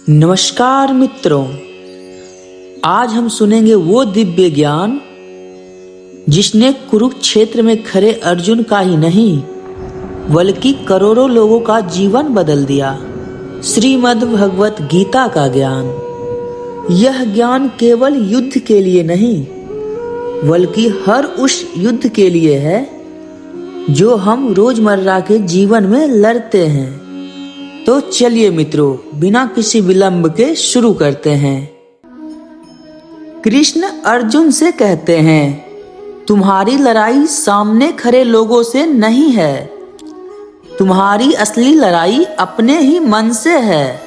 नमस्कार मित्रों, आज हम सुनेंगे वो दिव्य ज्ञान जिसने कुरुक्षेत्र में खड़े अर्जुन का ही नहीं बल्कि करोड़ों लोगों का जीवन बदल दिया। श्रीमद् भगवत गीता का ज्ञान। यह ज्ञान केवल युद्ध के लिए नहीं बल्कि हर उस युद्ध के लिए है जो हम रोजमर्रा के जीवन में लड़ते हैं। तो चलिए मित्रों, बिना किसी विलंब के शुरू करते हैं। कृष्ण अर्जुन से कहते हैं, तुम्हारी लड़ाई सामने खड़े लोगों से नहीं है, तुम्हारी असली लड़ाई अपने ही मन से है।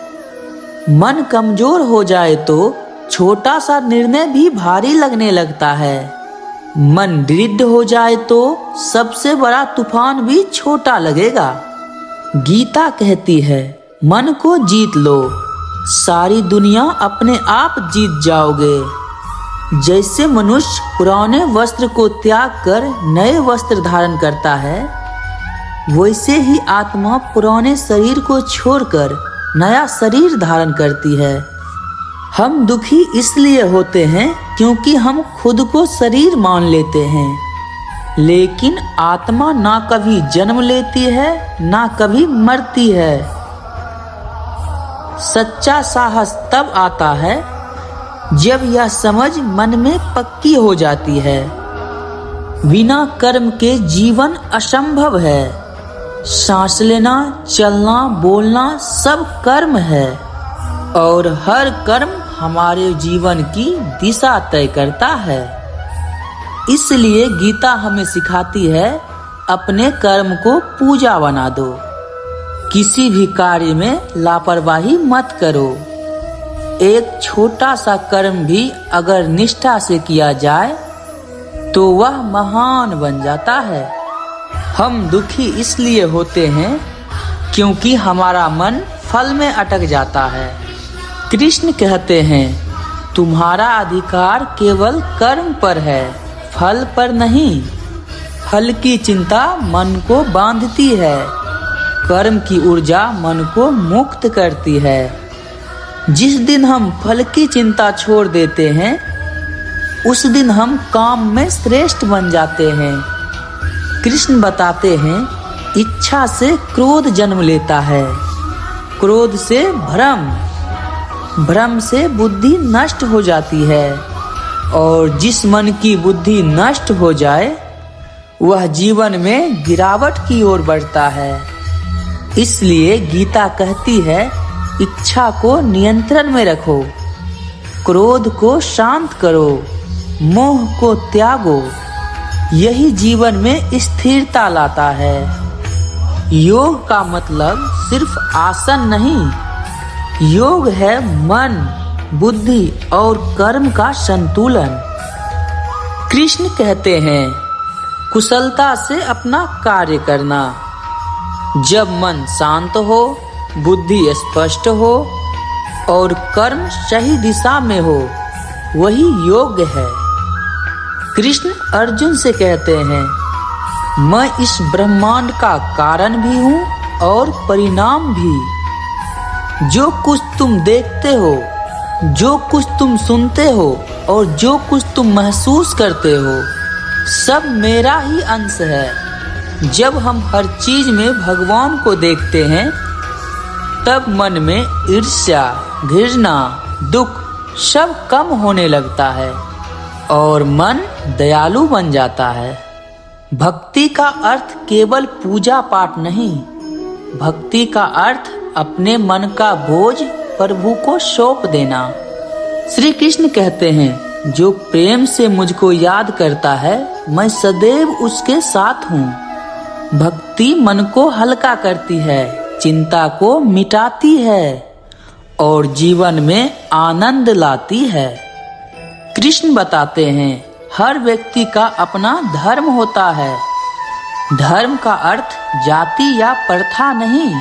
मन कमजोर हो जाए तो छोटा सा निर्णय भी भारी लगने लगता है। मन दृढ़ हो जाए तो सबसे बड़ा तूफान भी छोटा लगेगा। गीता कहती है, मन को जीत लो, सारी दुनिया अपने आप जीत जाओगे। जैसे मनुष्य पुराने वस्त्र को त्याग कर नए वस्त्र धारण करता है, वैसे ही आत्मा पुराने शरीर को छोड़कर नया शरीर धारण करती है। हम दुखी इसलिए होते हैं क्योंकि हम खुद को शरीर मान लेते हैं, लेकिन आत्मा ना कभी जन्म लेती है ना कभी मरती है। सच्चा साहस तब आता है जब यह समझ मन में पक्की हो जाती है, बिना कर्म के जीवन असंभव है। सांस लेना, चलना, बोलना सब कर्म है और हर कर्म हमारे जीवन की दिशा तय करता है। इसलिए गीता हमें सिखाती है, अपने कर्म को पूजा बना दो। किसी भी कार्य में लापरवाही मत करो। एक छोटा सा कर्म भी अगर निष्ठा से किया जाए तो वह महान बन जाता है। हम दुखी इसलिए होते हैं क्योंकि हमारा मन फल में अटक जाता है। कृष्ण कहते हैं, तुम्हारा अधिकार केवल कर्म पर है, फल पर नहीं। फल की चिंता मन को बांधती है, कर्म की ऊर्जा मन को मुक्त करती है। जिस दिन हम फल की चिंता छोड़ देते हैं, उस दिन हम काम में श्रेष्ठ बन जाते हैं। कृष्ण बताते हैं, इच्छा से क्रोध जन्म लेता है, क्रोध से भ्रम, भ्रम से बुद्धि नष्ट हो जाती है और जिस मन की बुद्धि नष्ट हो जाए वह जीवन में गिरावट की ओर बढ़ता है। इसलिए गीता कहती है, इच्छा को नियंत्रण में रखो, क्रोध को शांत करो, मोह को त्यागो। यही जीवन में स्थिरता लाता है। योग का मतलब सिर्फ आसन नहीं, योग है मन, बुद्धि और कर्म का संतुलन। कृष्ण कहते हैं, कुशलता से अपना कार्य करना। जब मन शांत हो, बुद्धि स्पष्ट हो और कर्म सही दिशा में हो, वही योग है। कृष्ण अर्जुन से कहते हैं, मैं इस ब्रह्मांड का कारण भी हूँ और परिणाम भी। जो कुछ तुम देखते हो, जो कुछ तुम सुनते हो और जो कुछ तुम महसूस करते हो, सब मेरा ही अंश है। जब हम हर चीज में भगवान को देखते हैं, तब मन में ईर्ष्या, घृणा, दुख सब कम होने लगता है और मन दयालु बन जाता है। भक्ति का अर्थ केवल पूजा पाठ नहीं, भक्ति का अर्थ अपने मन का बोझ प्रभु को सौंप देना। श्री कृष्ण कहते हैं, जो प्रेम से मुझको याद करता है, मैं सदैव उसके साथ हूँ। भक्ति मन को हल्का करती है, चिंता को मिटाती है और जीवन में आनंद लाती है। कृष्ण बताते हैं, हर व्यक्ति का अपना धर्म होता है। धर्म का अर्थ जाति या प्रथा नहीं,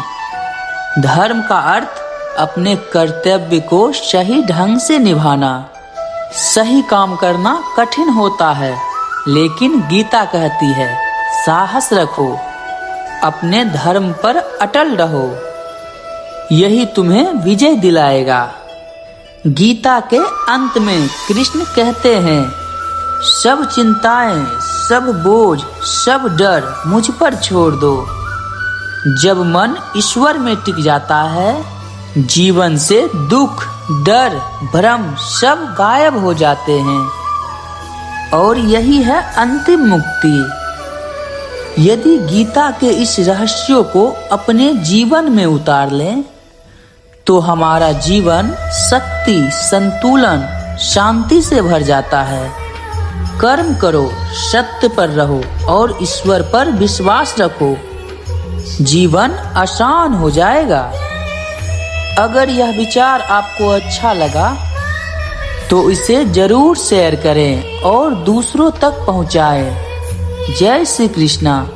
धर्म का अर्थ अपने कर्तव्य को सही ढंग से निभाना। सही काम करना कठिन होता है, लेकिन गीता कहती है, साहस रखो, अपने धर्म पर अटल रहो। यही तुम्हें विजय दिलाएगा। गीता के अंत में कृष्ण कहते हैं, सब चिंताएं, सब बोझ, सब डर मुझ पर छोड़ दो। जब मन ईश्वर में टिक जाता है, जीवन से दुख, डर, भ्रम सब गायब हो जाते हैं और यही है अंतिम मुक्ति। यदि गीता के इस रहस्यों को अपने जीवन में उतार लें तो हमारा जीवन शक्ति, संतुलन, शांति से भर जाता है। कर्म करो, सत्य पर रहो और ईश्वर पर विश्वास रखो। जीवन आसान हो जाएगा। अगर यह विचार आपको अच्छा लगा तो इसे जरूर शेयर करें और दूसरों तक पहुंचाएं। जय श्री कृष्णा।